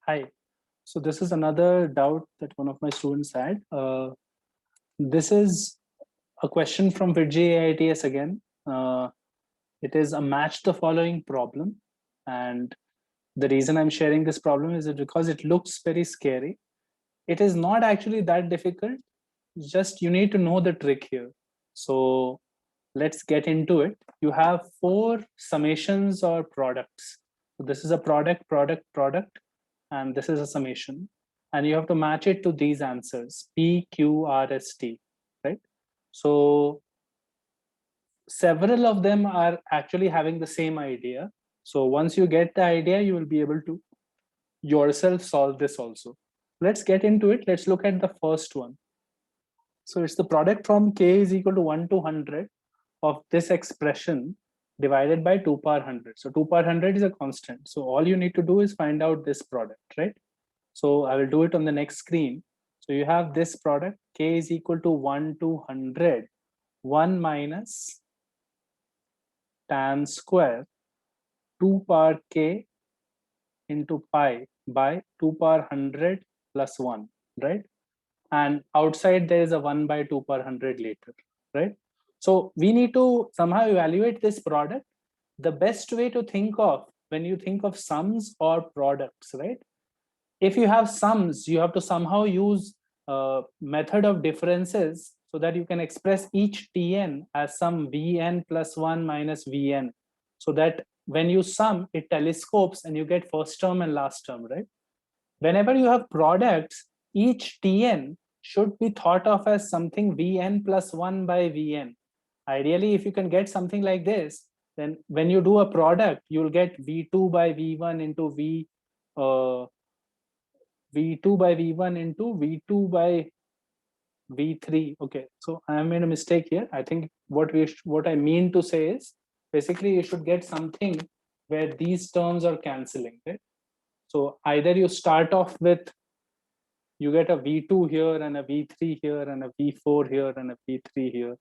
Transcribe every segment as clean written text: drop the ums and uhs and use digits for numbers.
Hi. So this is another doubt that one of my students had. This is a question from Virgi AITS again. It is a match the following problem. And the reason I'm sharing this problem is because it looks very scary. It is not actually that difficult. Just you need to know the trick here. So let's get into it. You have four summations or products. So this is a product, and this is a summation. And you have to match it to these answers, P, Q, R, S, T, right? So several of them are actually having the same idea. So once you get the idea, you will be able to yourself solve this also. Let's get into it. Let's look at the first one. So it's the product from K is equal to 1 to 100 of this expression divided by 2 power 100. So 2 power 100 is a constant. So all you need to do is find out this product, right? So I will do it on the next screen. So you have this product, K is equal to 1 to 100, 1 minus tan square 2 power K into pi by 2 power 100 plus 1, right? And outside there is a 1 by 2 power 100 later, right? So we need to somehow evaluate this product. The best way to think of when you think of sums or products, right? If you have sums, you have to somehow use a method of differences so that you can express each Tn as some Vn plus 1 minus Vn. So that when you sum, it telescopes and you get first term and last term, right? Whenever you have products, each Tn should be thought of as something Vn plus 1 by Vn. Ideally, if you can get something like this, then when you do a product, you'll get V2 by V1 into V2 by V1 into V2 by V3. Okay, so I made a mistake here. I think what I mean to say is basically you should get something where these terms are canceling, right? So either you start off with, you get a V2 here and a V3 here and a V4 here and a V3 here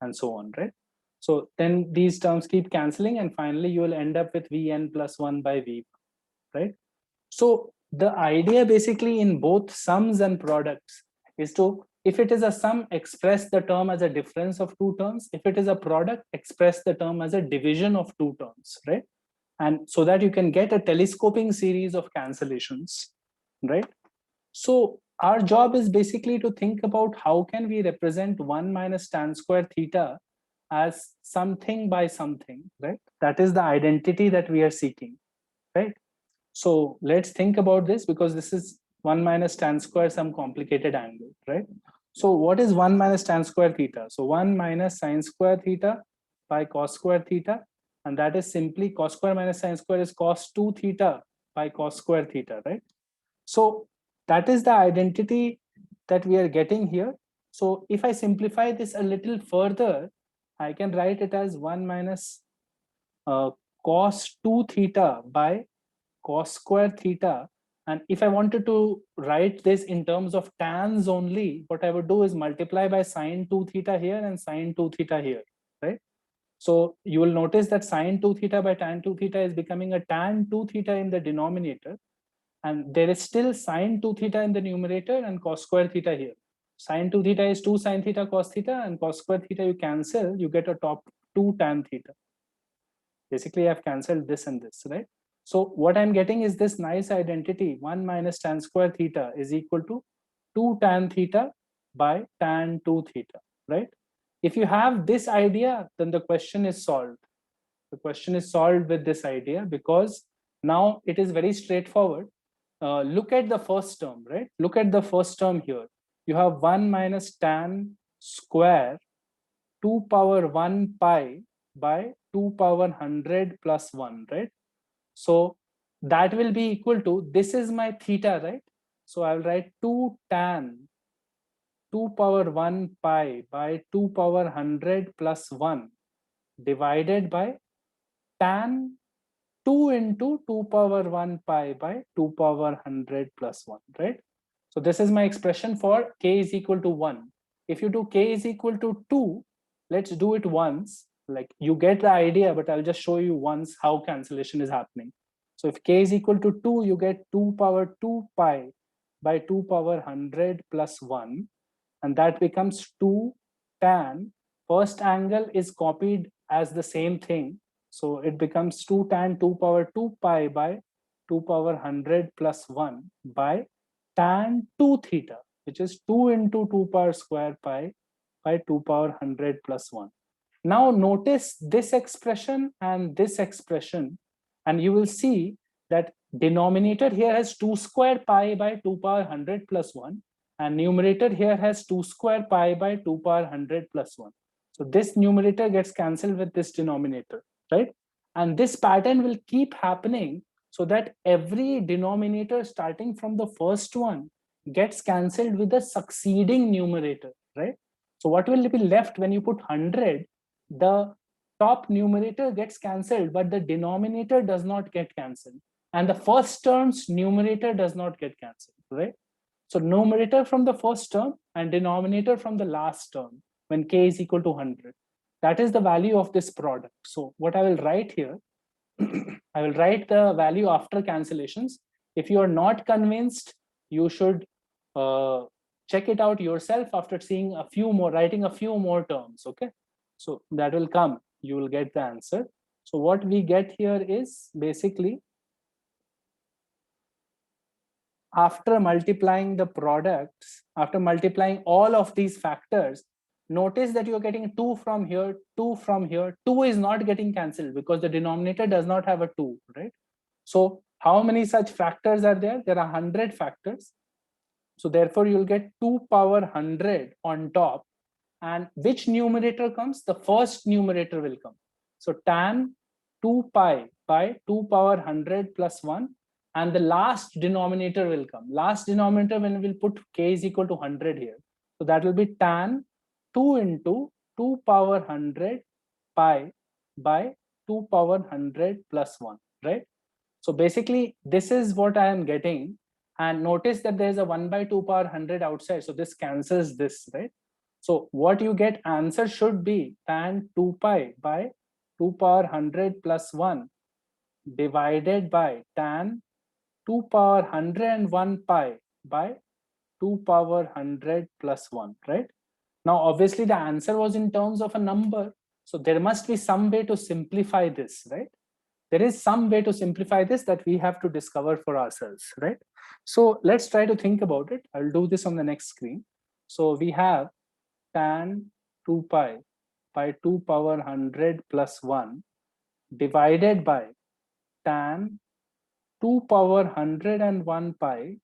and so on, right? So then these terms keep canceling and finally you will end up with Vn plus 1 by V, right? So the idea basically in both sums and products is to, if it is a sum, express the term as a difference of two terms. If it is a product, express the term as a division of two terms, right? And so that you can get a telescoping series of cancellations, right? So our job is basically to think about how can we represent 1 minus tan square theta as something by something, right? That is the identity that we are seeking, right? So let's think about this, because this is 1 minus tan square some complicated angle, right? So what is 1 minus tan square theta? So 1 minus sine square theta by cos square theta, and that is simply cos square minus sine square is cos 2 theta by cos square theta, right? So that is the identity that we are getting here. So if I simplify this a little further, I can write it as 1 minus cos 2 theta by cos square theta. And if I wanted to write this in terms of tans only, what I would do is multiply by sine 2 theta here and sine 2 theta here, right? So you will notice that sine 2 theta by tan 2 theta is becoming a tan 2 theta in the denominator. And there is still sine 2 theta in the numerator and cos square theta here. Sine 2 theta is 2 sine theta cos theta, and cos square theta you cancel, you get a top 2 tan theta. Basically, I've cancelled this and this, right? So what I'm getting is this nice identity, 1 minus tan square theta is equal to 2 tan theta by tan 2 theta, right? If you have this idea, then the question is solved. The question is solved with this idea, because now it is very straightforward. Look at the first term, right? Look at the first term here. You have 1 minus tan square 2 power 1 pi by 2 power 100 plus 1, right? So that will be equal to, this is my theta, right? So I'll write 2 tan 2 power 1 pi by 2 power 100 plus 1 divided by tan 2 into 2 power 1 pi by 2 power 100 plus 1, right? So this is my expression for k is equal to 1. If you do k is equal to 2, let's do it once. Like, you get the idea, but I'll just show you once how cancellation is happening. So if k is equal to 2, you get 2 power 2 pi by 2 power 100 plus 1. And that becomes 2 tan. First angle is copied as the same thing. So it becomes 2 tan 2 power 2 pi by 2 power 100 plus 1 by tan 2 theta, which is 2 into 2 power square pi by 2 power 100 plus 1. Now notice this expression and this expression, and you will see that denominator here has 2 square pi by 2 power 100 plus 1, and numerator here has 2 square pi by 2 power 100 plus 1. So this numerator gets cancelled with this denominator, right? And this pattern will keep happening so that every denominator starting from the first one gets cancelled with the succeeding numerator, right? So what will be left when you put 100? The top numerator gets cancelled, but the denominator does not get cancelled. And the first term's numerator does not get cancelled, right? So numerator from the first term and denominator from the last term when k is equal to 100. That is the value of this product. So what I will write here, I will write the value after cancellations. If you are not convinced, you should check it out yourself after seeing a few more, writing a few more terms, okay? So that will come, you will get the answer. So what we get here is basically, after multiplying the products, after multiplying all of these factors, notice that you're getting 2 from here, 2 from here. 2 is not getting cancelled because the denominator does not have a 2, right? So how many such factors are there? There are 100 factors. So therefore you'll get 2 power 100 on top. And which numerator comes? The first numerator will come. So tan 2 pi by 2 power 100 plus 1. And the last denominator will come. Last denominator, when we'll put k is equal to 100 here. So that will be tan 2 into 2 power 100 pi by 2 power 100 plus 1, right? So basically, this is what I am getting. And notice that there's a 1 by 2 power 100 outside. So this cancels this, right? So what you get answer should be tan 2 pi by 2 power 100 plus 1 divided by tan 2 power 101 pi by 2 power 100 plus 1, right? Now, obviously, the answer was in terms of a number. So there must be some way to simplify this, right? There is some way to simplify this that we have to discover for ourselves, right? So let's try to think about it. I'll do this on the next screen. So we have tan 2 pi by 2 power 100 plus 1 divided by tan 2 power 101 pi,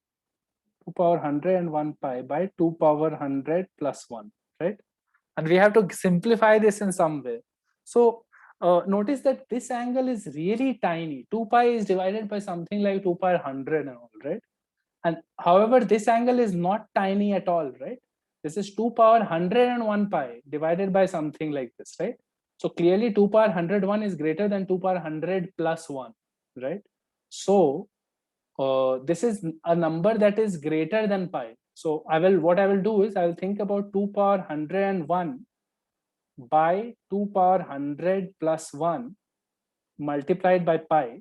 2 power 101 pi by 2 power 100 plus 1, right? And we have to simplify this in some way. So notice that this angle is really tiny. 2 pi is divided by something like 2 pi 100 and all, right? And however, this angle is not tiny at all, right? This is 2 power 101 pi divided by something like this, right? So clearly 2 power 101 is greater than 2 power 100 plus 1, right? So this is a number that is greater than pi. So what I will do is I will think about 2 power 101 by 2 power 100 plus 1 multiplied by pi.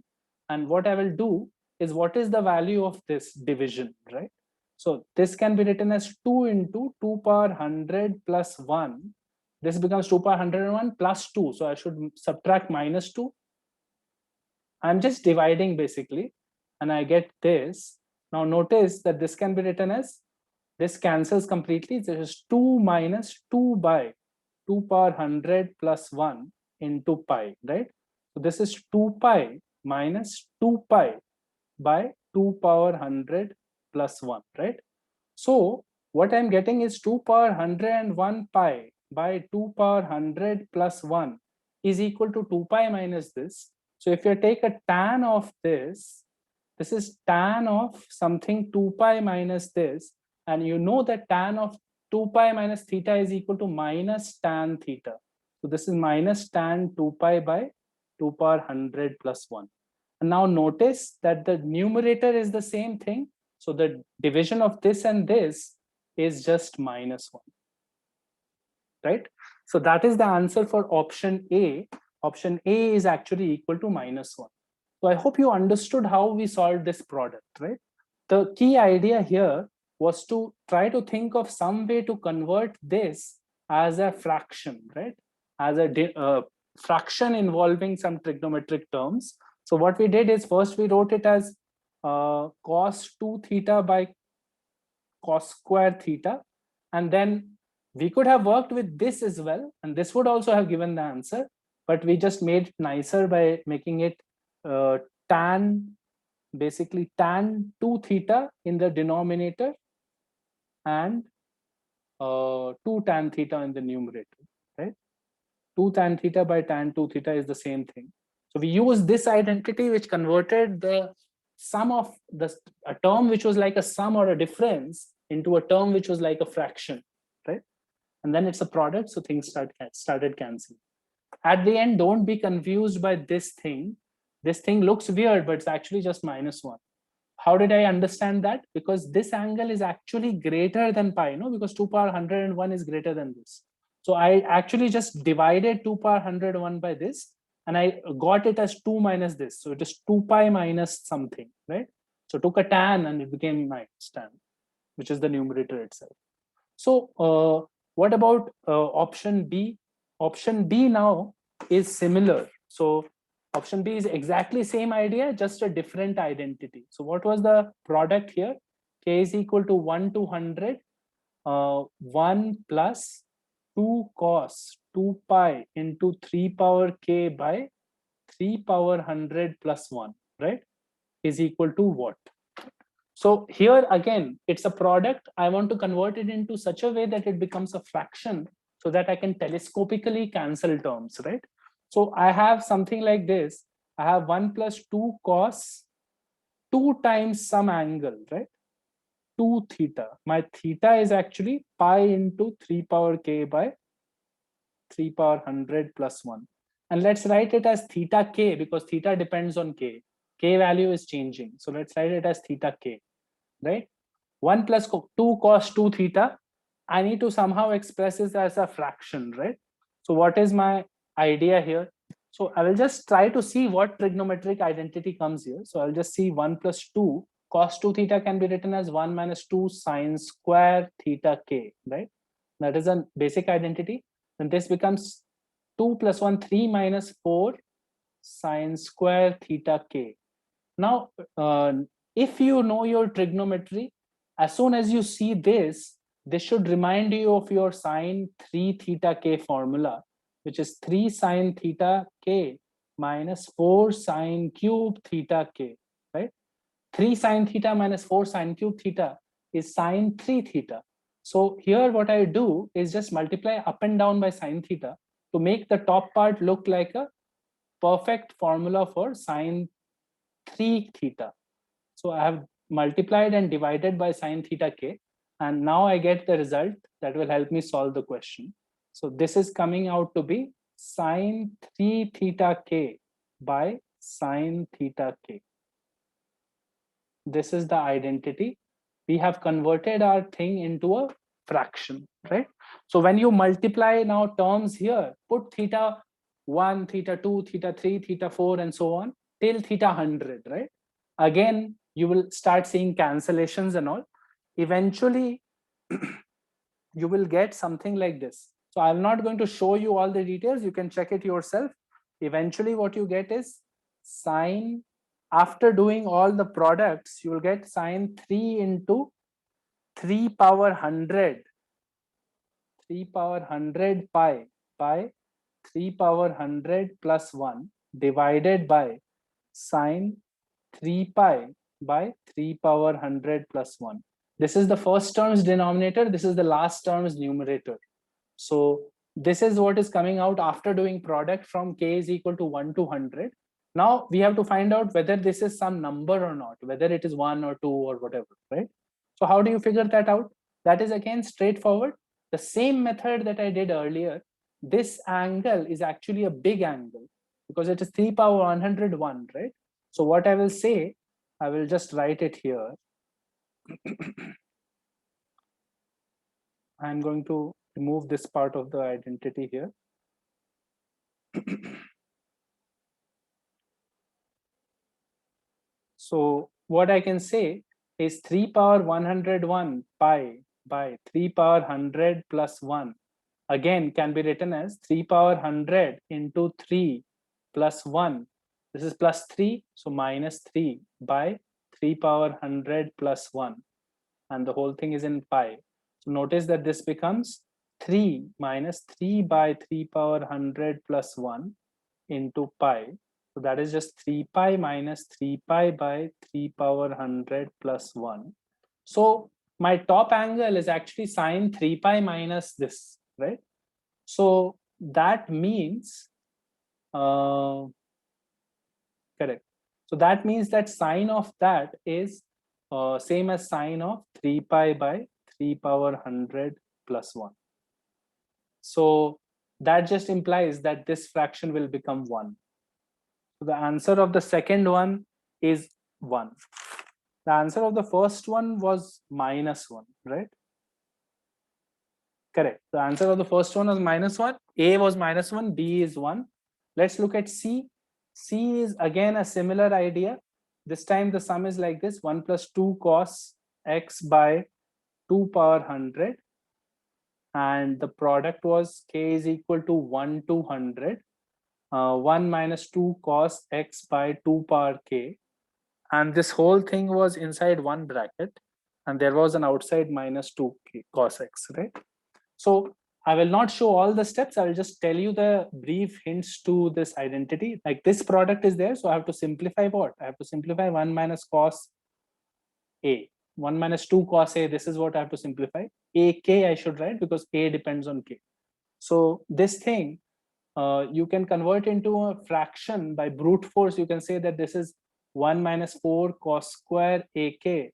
And what I will do is, what is the value of this division, right? So this can be written as 2 into 2 power 100 plus 1. This becomes 2 power 101 plus 2. So I should subtract minus 2. I'm just dividing basically, and I get this. Now notice that this can be written as, this cancels completely. This is 2 minus 2 by 2 power 100 plus 1 into pi, right? So this is 2 pi minus 2 pi by 2 power 100 plus 1, right? So what I'm getting is 2 power 101 pi by 2 power 100 plus 1 is equal to 2 pi minus this. So if you take a tan of this is tan of something 2 pi minus this, and you know that tan of 2 pi minus theta is equal to minus tan theta. So this is minus tan 2 pi by 2 power 100 plus 1. And now notice that the numerator is the same thing. So the division of this and this is just minus 1, right? So that is the answer for option A. Option A is actually equal to minus 1. So I hope you understood how we solved this product, right? The key idea here was to try to think of some way to convert this as a fraction, right? As a fraction involving some trigonometric terms. So what we did is first we wrote it as cos 2 theta by cos square theta. And then we could have worked with this as well. And this would also have given the answer. But we just made it nicer by making it tan, basically tan 2 theta in the denominator and 2 tan theta in the numerator, right? 2 tan theta by tan 2 theta is the same thing. So we use this identity which converted the sum of a term which was like a sum or a difference into a term which was like a fraction, right? And then it's a product, so things started canceling. At the end, don't be confused by this thing. This thing looks weird, but it's actually just -1. How did I understand that? Because this angle is actually greater than pi, no? Because 2 power 101 is greater than this. So I actually just divided 2 power 101 by this, and I got it as 2 minus this. So it is 2 pi minus something, right? So took a tan and it became minus tan, which is the numerator itself. So what about option B? Option B now is similar. So option B is exactly same idea, just a different identity. So what was the product here? K is equal to 1 to 100, 1 plus 2 cos 2 pi into 3 power k by 3 power 100 plus 1, right? Is equal to what? So here again, it's a product. I want to convert it into such a way that it becomes a fraction so that I can telescopically cancel terms, right? So I have something like this. I have 1 plus 2 cos 2 times some angle, right? 2 theta. My theta is actually pi into 3 power k by 3 power 100 plus 1. And let's write it as theta k because theta depends on k. K value is changing. So let's write it as theta k, right? 1 plus 2 cos 2 theta. I need to somehow express this as a fraction, right? So what is my idea here? So I will just try to see what trigonometric identity comes here. So I'll just see 1 plus 2 cos 2 theta can be written as 1 minus 2 sine square theta k, right? That is a basic identity. Then this becomes 2 plus 1, 3 minus 4 sine square theta k. Now, if you know your trigonometry, as soon as you see this should remind you of your sine 3 theta k formula, which is 3 sine theta k minus 4 sine cube theta k, right? 3 sine theta minus 4 sine cube theta is sine 3 theta. So here what I do is just multiply up and down by sine theta to make the top part look like a perfect formula for sine 3 theta. So I have multiplied and divided by sine theta k, and now I get the result that will help me solve the question. So this is coming out to be sine 3 theta k by sine theta k. This is the identity. We have converted our thing into a fraction, right? So when you multiply now terms here, put theta 1, theta 2, theta 3, theta 4, and so on till theta 100, right? Again, you will start seeing cancellations and all. Eventually, you will get something like this. So I'm not going to show you all the details. You can check it yourself. Eventually, what you get is sine, after doing all the products, you will get sine 3 into 3 power 100, 3 power 100 pi by 3 power 100 plus 1 divided by sine 3 pi by 3 power 100 plus 1. This is the first term's denominator. This is the last term's numerator. So this is what is coming out after doing product from k is equal to 1 to 100. Now we have to find out whether this is some number or not, whether it is 1 or 2 or whatever, right? So how do you figure that out? That is again straightforward. The same method that I did earlier. This angle is actually a big angle because it is 3 power 101, right? So what I will say, I will just write it here. I'm going to remove this part of the identity here. So what I can say is 3 power 101 pi by 3 power 100 plus 1 again can be written as 3 power 100 into 3 plus 1. This is plus 3, so minus 3 by 3 power 100 plus 1. And the whole thing is in pi. So notice that this becomes 3 minus 3 by 3 power 100 plus 1 into pi. So that is just 3 pi minus 3 pi by 3 power 100 plus 1. So my top angle is actually sine 3 pi minus this, right? So that means, correct. So that means that sine of that is same as sine of 3 pi by 3 power 100 plus 1. So that just implies that this fraction will become 1. So the answer of the second one is 1. The answer of the first one was minus 1, right? Correct. The answer of the first one was minus 1. A was minus 1, B is 1. Let's look at C. C is again a similar idea. This time the sum is like this: 1 plus 2 cos x by 2 power 100. And the product was k is equal to 1 to 100. 1 minus 2 cos x by 2 power k. And this whole thing was inside one bracket. And there was an outside minus 2 cos x, right? So I will not show all the steps. I will just tell you the brief hints to this identity. Like this product is there, so I have to simplify what? I have to simplify 1 minus cos A. 1 minus 2 cos A, this is what I have to simplify. AK I should write because A depends on K. So this thing, you can convert into a fraction by brute force. You can say that this is 1 minus 4 cos square AK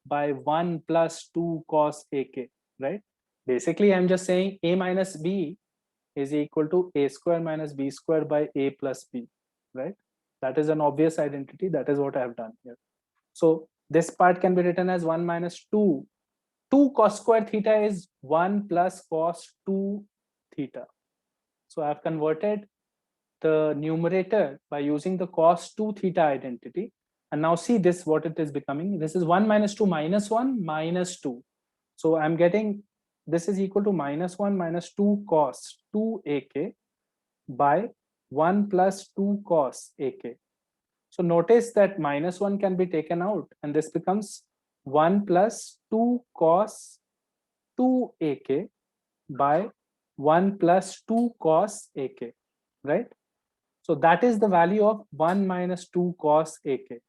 by 1 plus 2 cos AK, right? Basically, I'm just saying A minus B is equal to A square minus B square by A plus B, right? That is an obvious identity. That is what I have done here. So this part can be written as 1 minus 2. 2 cos square theta is 1 plus cos 2 theta. So I've converted the numerator by using the cos 2 theta identity. And now see this, what it is becoming. This is 1 minus 2 minus 1 minus 2. So I'm getting this is equal to minus 1 minus 2 cos 2 AK by 1 plus 2 cos AK. So notice that minus 1 can be taken out and this becomes 1 plus 2 cos 2 AK by 1 plus 2 cos AK, right? So that is the value of 1 minus 2 cos AK.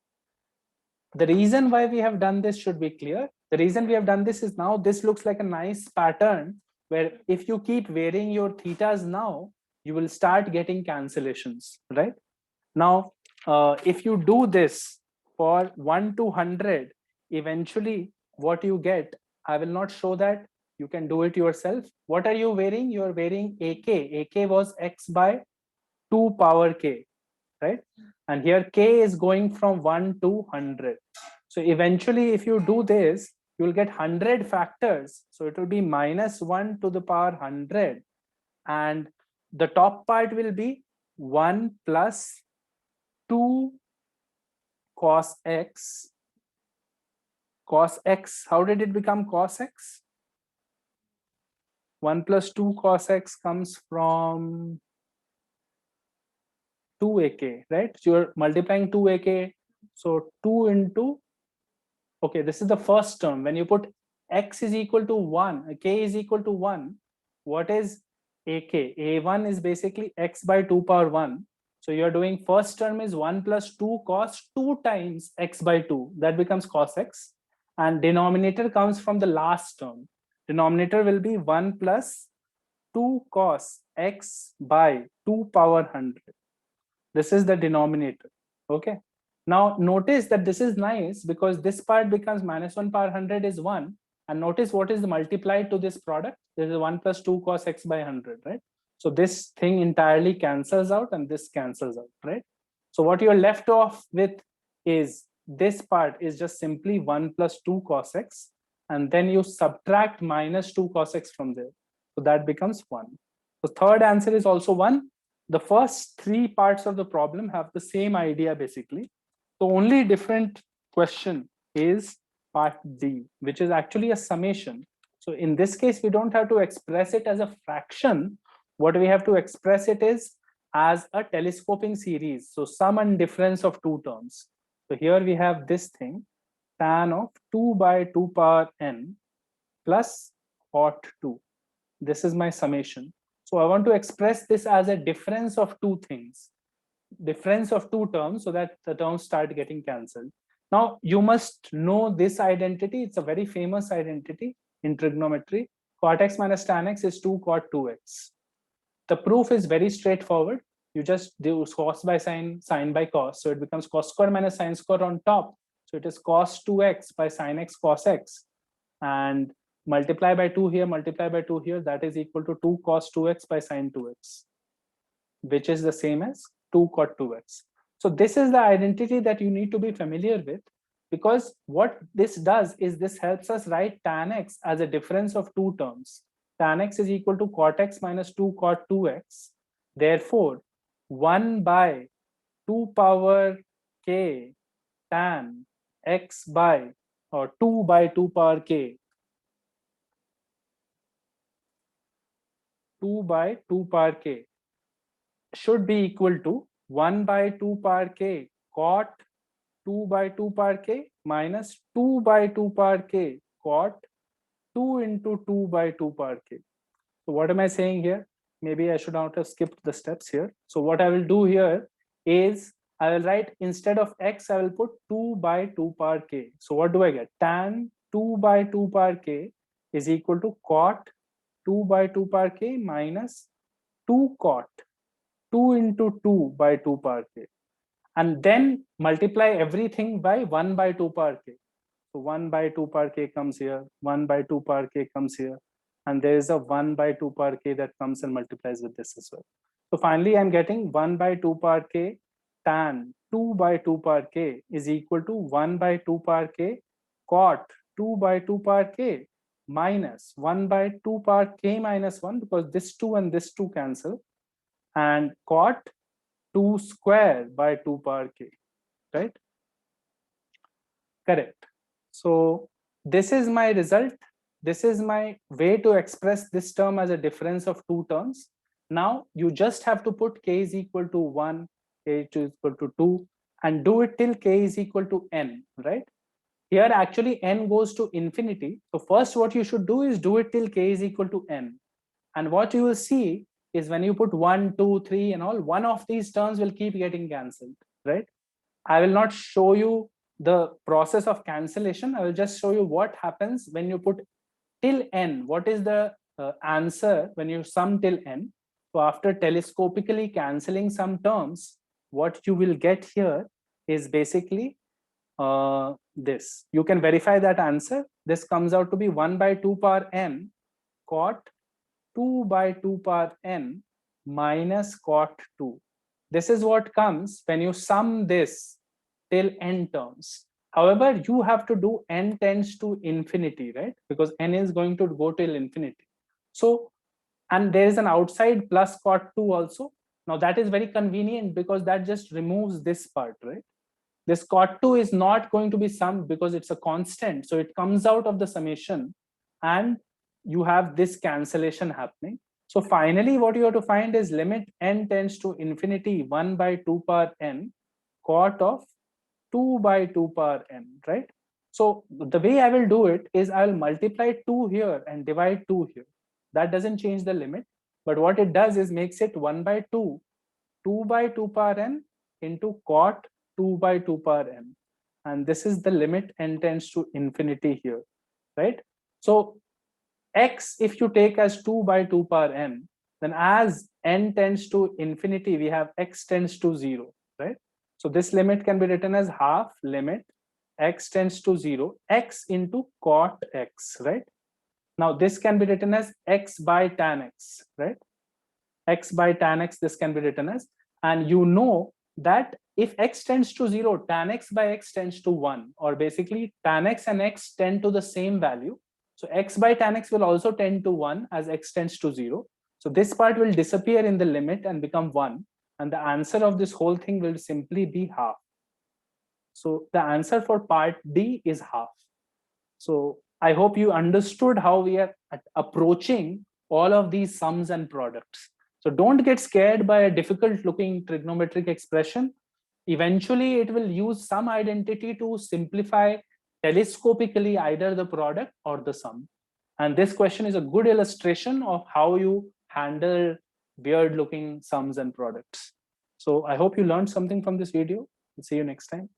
The reason why we have done this should be clear. The reason we have done this is now this looks like a nice pattern where if you keep varying your thetas now, you will start getting cancellations, right? Now, if you do this for 1 to 100, eventually what you get, I will not show that. You can do it yourself. What are you varying? You are varying AK. AK was x by 2 power k, right? And here k is going from 1 to 100. So eventually, if you do this, you will get 100 factors. So it will be minus 1 to the power 100. And the top part will be 1 plus 2 cos x. Cos x, how did it become cos x? 1 plus 2 cos x comes from 2ak, right? So you're multiplying 2ak. So 2 into, okay, this is the first term. When you put x is equal to 1, k is equal to 1, what is ak? A1 is basically x by 2 power 1. So you're doing first term is 1 plus 2 cos 2 times x by 2. That becomes cos x. And denominator comes from the last term. Denominator will be 1 plus 2 cos x by 2 power 100. This is the denominator. Okay. Now notice that this is nice because this part becomes minus 1 power 100 is 1. And notice what is multiplied to this product. This is 1 plus 2 cos x by 100, right? So this thing entirely cancels out and this cancels out, right? So what you're left off with is this part is just simply 1 plus 2 cos x. And then you subtract minus 2 cos x from there. So that becomes 1. The third answer is also 1. The first three parts of the problem have the same idea basically. The only different question is part D, which is actually a summation. So in this case, we don't have to express it as a fraction. What we have to express it is as a telescoping series. So sum and difference of two terms. So here we have this thing, tan of 2 by 2 power n plus cot 2. This is my summation. So I want to express this as a difference of two things, difference of two terms, so that the terms start getting cancelled. Now you must know this identity. It's a very famous identity in trigonometry. Cot x minus tan x is 2 cot 2x. The proof is very straightforward. You just do cos by sine, sine by cos. So it becomes cos square minus sine square on top. So it is cos 2x by sine x cos x. And multiply by 2 here, multiply by 2 here, that is equal to 2 cos 2x by sine 2x, which is the same as 2 cot 2x. So this is the identity that you need to be familiar with, because what this does is this helps us write tan x as a difference of two terms. Tan x is equal to cot x minus 2 cot 2x. Therefore, 1 by 2 power k tan x by, or 2 by 2 power k, 2 by 2 power k should be equal to 1 by 2 power k cot 2 by 2 power k minus 2 by 2 power k cot 2 into 2 by 2 power k. So what am I saying here? Maybe I should not have skipped the steps here. So what I will do here is I will write, instead of x, I will put 2 by 2 power k. So what do I get? Tan 2 by 2 power k is equal to cot 2 by 2 power k minus 2 cot 2 into 2 by 2 power k. And then multiply everything by 1 by 2 power k. So 1 by 2 power k comes here, 1 by 2 power k comes here, and there is a 1 by 2 power k that comes and multiplies with this as well. So finally, I'm getting 1 by 2 power k tan 2 by 2 power k is equal to 1 by 2 power k cot 2 by 2 power k minus 1 by 2 power k minus 1, because this 2 and this 2 cancel, and cot 2 square by 2 power k, right? Correct. So this is my result. This is my way to express this term as a difference of two terms. Now you just have to put k is equal to 1, k is equal to 2, and do it till k is equal to n, right? Here actually n goes to infinity. So first what you should do is do it till k is equal to n. And what you will see is when you put 1, 2, 3 and all, one of these terms will keep getting cancelled, right? I will not show you the process of cancellation. I will just show you what happens when you put till n. What is the answer when you sum till n? So after telescopically cancelling some terms, what you will get here is basically this. You can verify that answer. This comes out to be 1 by 2 power n cot 2 by 2 power n minus cot 2. This is what comes when you sum this till n terms. However, you have to do n tends to infinity, right? Because n is going to go till infinity. So, and there is an outside plus cot 2 also. Now that is very convenient because that just removes this part, right? This cot 2 is not going to be summed because it's a constant. So it comes out of the summation and you have this cancellation happening. So finally, what you have to find is limit n tends to infinity 1 by 2 power n cot of 2 by 2 power n, right? So the way I will do it is I will multiply 2 here and divide 2 here. That doesn't change the limit, but what it does is makes it 1 by 2, 2 by 2 power n into cot 2 by 2 power n. And this is the limit n tends to infinity here, right? So x, if you take as 2 by 2 power n, then as n tends to infinity, we have x tends to 0, right? So this limit can be written as half limit x tends to 0, x into cot x, right? Now this can be written as x by tan x, right? X by tan x, this can be written as, and you know that if x tends to 0, tan x by x tends to 1, or basically tan x and x tend to the same value. So x by tan x will also tend to 1 as x tends to 0. So this part will disappear in the limit and become 1. And the answer of this whole thing will simply be half. So the answer for part D is half. So I hope you understood how we are approaching all of these sums and products. So don't get scared by a difficult looking trigonometric expression. Eventually it will use some identity to simplify telescopically either the product or the sum. And this question is a good illustration of how you handle weird looking sums and products. So I hope you learned something from this video. See you next time.